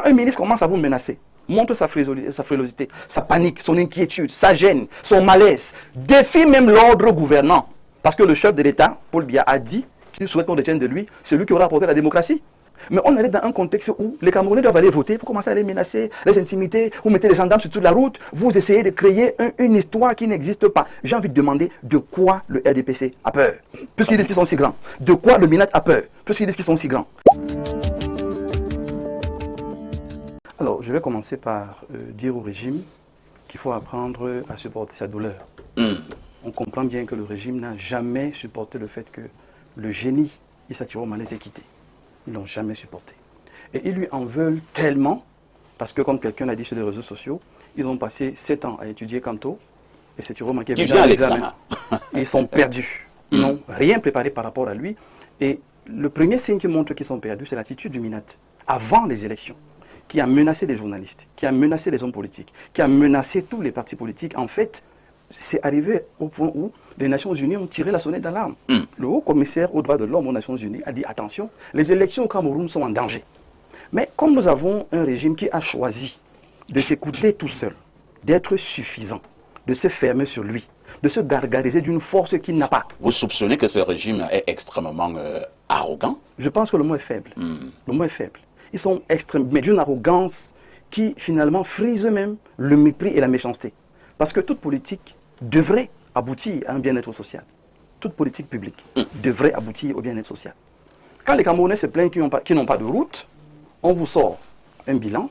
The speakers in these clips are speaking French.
un ministre commence à vous menacer, montre sa frilosité, sa panique, son inquiétude, sa gêne, son malaise, défie même l'ordre gouvernant. Parce que le chef de l'État, Paul Biya, a dit qu'il souhaite qu'on détienne de lui celui qui aura apporté la démocratie. Mais on arrive dans un contexte où les Camerounais doivent aller voter pour commencer à les menacer, les intimider, vous mettez les gendarmes sur toute la route, vous essayez de créer une histoire qui n'existe pas. J'ai envie de demander de quoi le RDPC a peur, puisqu'ils disent qu'ils sont si grands. De quoi le MINAT a peur, puisqu'ils disent qu'ils sont si grands. Alors, je vais commencer par dire au régime qu'il faut apprendre à supporter sa douleur. On comprend bien que le régime n'a jamais supporté le fait que le génie Issa Tiroma les ait quittés. Ils ne l'ont jamais supporté. Et ils lui en veulent tellement, parce que comme quelqu'un l'a dit sur les réseaux sociaux, ils ont passé 7 ans à étudier Kanto, et c'est Tiroma qui vient à l'examen. Ils sont perdus. Ils n'ont rien préparé par rapport à lui. Et le premier signe qui montre qu'ils sont perdus, c'est l'attitude du MINAT, avant les élections, qui a menacé les journalistes, qui a menacé les hommes politiques, qui a menacé tous les partis politiques. En fait, c'est arrivé au point où les Nations Unies ont tiré la sonnette d'alarme. Le haut commissaire aux droits de l'homme aux Nations Unies a dit attention, les élections au Cameroun sont en danger. Mais comme nous avons un régime qui a choisi de s'écouter tout seul, d'être suffisant, de se fermer sur lui, de se gargariser d'une force qu'il n'a pas. Vous soupçonnez que ce régime est extrêmement arrogant? Je pense que le mot est faible. Le mot est faible. Ils sont extrêmes, mais d'une arrogance qui finalement frise même le mépris et la méchanceté. Parce que toute politique devrait aboutir à un bien-être social. Toute politique publique devrait aboutir au bien-être social. Quand les Camerounais se plaignent qu'ils n'ont pas de route, on vous sort un bilan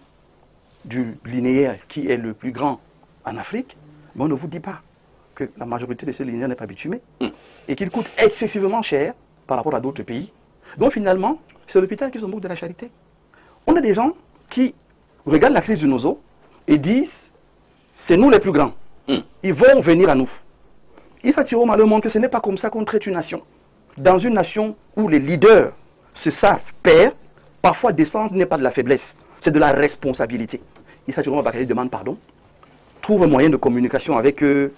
du linéaire qui est le plus grand en Afrique, mais on ne vous dit pas que la majorité de ce linéaire n'est pas bitumé et qu'il coûte excessivement cher par rapport à d'autres pays. Donc finalement, c'est l'hôpital qui se moque de la charité. On a des gens qui regardent la crise du Nozo et disent c'est nous les plus grands. Ils vont venir à nous. Issa Tiroma leur montre que ce n'est pas comme ça qu'on traite une nation. Dans une nation où les leaders se savent perdre, parfois descendre n'est pas de la faiblesse, c'est de la responsabilité. Issa Tiroma Bakary demande pardon, trouve un moyen de communication avec le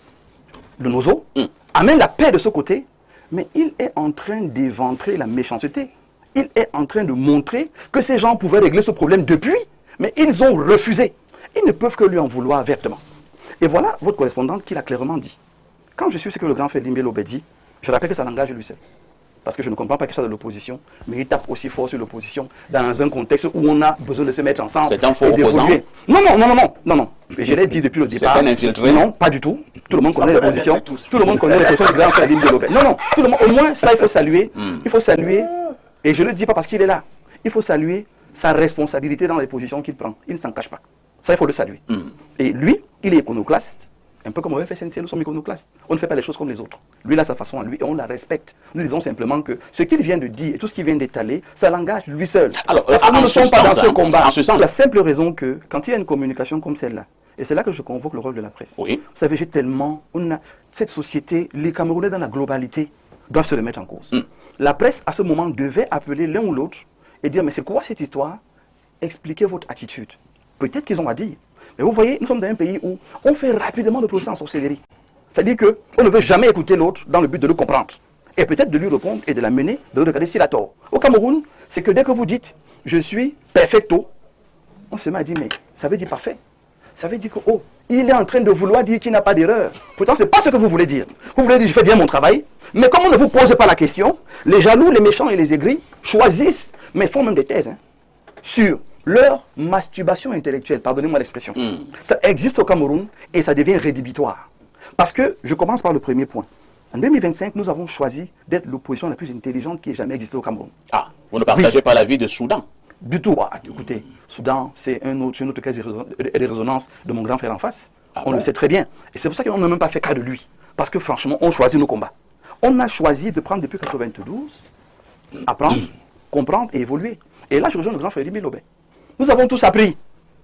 Nozo, amène la paix de ce côté, mais il est en train d'éventrer la méchanceté. Il est en train de montrer que ces gens pouvaient régler ce problème depuis, mais ils ont refusé. Ils ne peuvent que lui en vouloir vertement. Et voilà votre correspondante qui l'a clairement dit. Quand je suis ce que le grand frère Limbe Lobé dit, je rappelle que ça l'engage lui seul. Parce que je ne comprends pas qu'il soit de l'opposition, mais il tape aussi fort sur l'opposition dans un contexte où on a besoin de se mettre ensemble. C'est un faux opposant. Non. Et je l'ai dit depuis le départ. C'est un infiltré. Non, pas du tout. Tout le monde connaît les positions. Tout le monde connaît les positions du grand frère Limbe Lobé. Non, tout le monde. Au moins, ça, il faut saluer. Il faut saluer. Et je ne le dis pas parce qu'il est là. Il faut saluer sa responsabilité dans les positions qu'il prend. Il ne s'en cache pas. Ça, il faut le saluer. Et lui, il est iconoclaste. Un peu comme on fait SNC, nous sommes iconoclastes. On ne fait pas les choses comme les autres. Lui, il a sa façon à lui et on la respecte. Nous disons simplement que ce qu'il vient de dire et tout ce qu'il vient d'étaler, ça l'engage lui seul. Alors, parce que nous ne sommes pas dans ce combat. En ce sens, pour la simple raison que quand il y a une communication comme celle-là, et c'est là que je convoque le rôle de la presse. Oui. Vous savez, cette société, les Camerounais dans la globalité doivent se remettre en cause. La presse, à ce moment, devait appeler l'un ou l'autre et dire, mais c'est quoi cette histoire? Expliquez votre attitude. Peut-être qu'ils ont à dire. Mais vous voyez, nous sommes dans un pays où on fait rapidement le procès en sorcellerie. C'est-à-dire qu'on ne veut jamais écouter l'autre dans le but de le comprendre. Et peut-être de lui répondre et de l'amener, de regarder s'il a tort. Au Cameroun, c'est que dès que vous dites « je suis perfecto », on se met à dire « mais ça veut dire parfait ». Ça veut dire que, oh, il est en train de vouloir dire qu'il n'a pas d'erreur. Pourtant, ce n'est pas ce que vous voulez dire. Vous voulez dire « je fais bien mon travail ». Mais comme on ne vous pose pas la question, les jaloux, les méchants et les aigris choisissent, mais font même des thèses, sur leur masturbation intellectuelle, pardonnez-moi l'expression. Ça existe au Cameroun et ça devient rédhibitoire. Parce que, je commence par le premier point. En 2025, nous avons choisi d'être l'opposition la plus intelligente qui ait jamais existé au Cameroun. Ah, vous ne partagez pas l'avis de Soudan? Du tout. Ah, écoutez, Soudan, c'est une autre case de résonance de mon grand frère en face. On le sait très bien. Et c'est pour ça qu'on n'a même pas fait cas de lui. Parce que franchement, on choisit nos combats. On a choisi de prendre depuis 1992, apprendre, comprendre et évoluer. Et là, je rejoins le grand frère Limbe Lobé. Nous avons tous appris.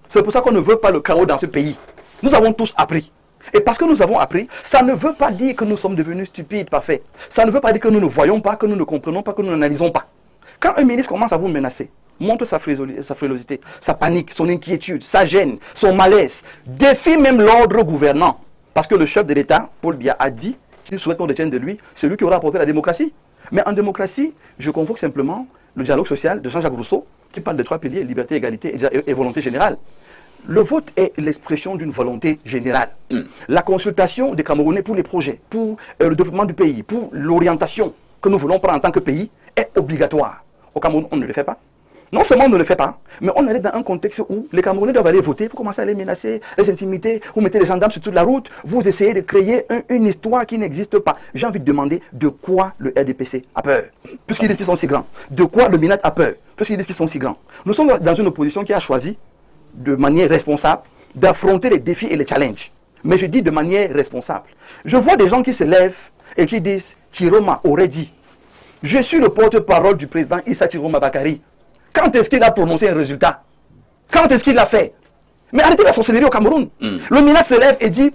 C'est pour ça qu'on ne veut pas le chaos dans ce pays. Nous avons tous appris. Et parce que nous avons appris, ça ne veut pas dire que nous sommes devenus stupides, parfaits. Ça ne veut pas dire que nous ne voyons pas, que nous ne comprenons pas, que nous n'analysons pas. Quand un ministre commence à vous menacer, montre sa frilosité, sa panique, son inquiétude, sa gêne, son malaise, défie même l'ordre gouvernant. Parce que le chef de l'État, Paul Biya, a dit qu'il souhaite qu'on détienne de lui celui qui aura apporté la démocratie. Mais en démocratie, je convoque simplement le dialogue social de Jean-Jacques Rousseau, qui parle des 3 piliers, liberté, égalité et volonté générale. Le vote est l'expression d'une volonté générale. La consultation des Camerounais pour les projets, pour le développement du pays, pour l'orientation que nous voulons prendre en tant que pays est obligatoire. Au Cameroun, on ne le fait pas. Non seulement on ne le fait pas, mais on est dans un contexte où les Camerounais doivent aller voter, vous commencez à les menacer, les intimider, vous mettez les gendarmes sur toute la route, vous essayez de créer une histoire qui n'existe pas. J'ai envie de demander de quoi le RDPC a peur, puisqu'ils disent qu'ils sont si grands. De quoi le MINAT a peur, puisqu'ils disent qu'ils sont si grands. Nous sommes dans une opposition qui a choisi, de manière responsable, d'affronter les défis et les challenges. Mais je dis de manière responsable. Je vois des gens qui se lèvent et qui disent, Chiroma aurait dit, je suis le porte-parole du président Issa Chiroma Bakary. Quand est-ce qu'il a prononcé un résultat? Quand est-ce qu'il l'a fait? Mais arrêtez la sorcellerie au Cameroun. Le MINAT se lève et dit,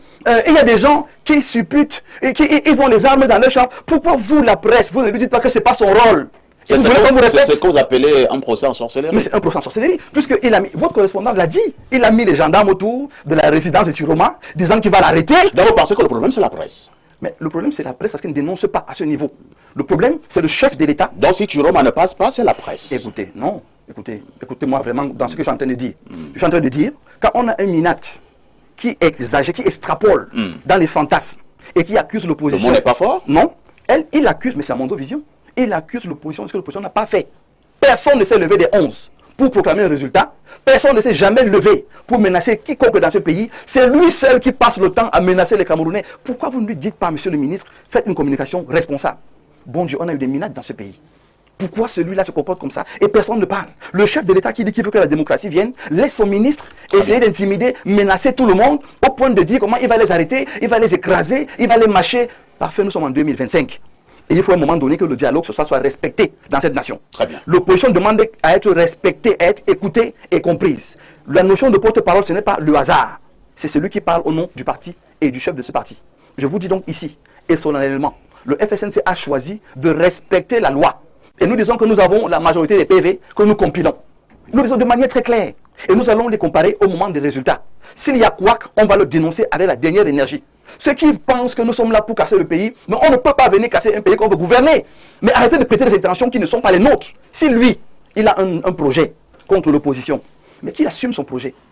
il y a des gens qui supputent, et ils ont les armes dans leur champ. Pourquoi vous, la presse, vous ne lui dites pas que ce n'est pas son rôle? C'est ce que vous appelez un procès en sorcellerie. Mais c'est un procès en sorcellerie, puisque votre correspondant l'a dit. Il a mis les gendarmes autour de la résidence de Chiroma, disant qu'il va l'arrêter. Donc vous pensez que le problème, c'est la presse? Mais le problème, c'est la presse parce qu'elle ne dénonce pas à ce niveau. Le problème, c'est le chef de l'État. Donc si Chiroma ne passe pas, c'est la presse. Écoutez, non. Écoutez-moi vraiment dans ce que je suis en train de dire. Je suis en train de dire, quand on a un MINAT qui exagère, qui extrapole dans les fantasmes et qui accuse l'opposition... Le mot n'est pas fort? Non. Il accuse, mais c'est à Mondovision. Il accuse l'opposition de ce que l'opposition n'a pas fait. Personne ne s'est levé des 11 pour proclamer un résultat. Personne ne s'est jamais levé pour menacer quiconque dans ce pays. C'est lui seul qui passe le temps à menacer les Camerounais. Pourquoi vous ne lui dites pas, monsieur le ministre, faites une communication responsable? Bon Dieu, on a eu des MINAT dans ce pays. Pourquoi celui-là se comporte comme ça et personne ne parle? Le chef de l'État qui dit qu'il veut que la démocratie vienne, laisse son ministre essayer d'intimider, menacer tout le monde au point de dire comment il va les arrêter, il va les écraser, il va les mâcher. Parfait, nous sommes en 2025. Et il faut à un moment donné que le dialogue soit respecté dans cette nation. Très bien. L'opposition demande à être respectée, à être écoutée et comprise. La notion de porte-parole, ce n'est pas le hasard. C'est celui qui parle au nom du parti et du chef de ce parti. Je vous dis donc ici, et solennellement, le FSNC a choisi de respecter la loi. Et nous disons que nous avons la majorité des PV que nous compilons. Nous disons de manière très claire. Et nous allons les comparer au moment des résultats. S'il y a couac, on va le dénoncer avec la dernière énergie. Ceux qui pensent que nous sommes là pour casser le pays, mais on ne peut pas venir casser un pays qu'on veut gouverner. Mais arrêtez de prêter des intentions qui ne sont pas les nôtres. Si lui, il a un projet contre l'opposition, mais qu'il assume son projet.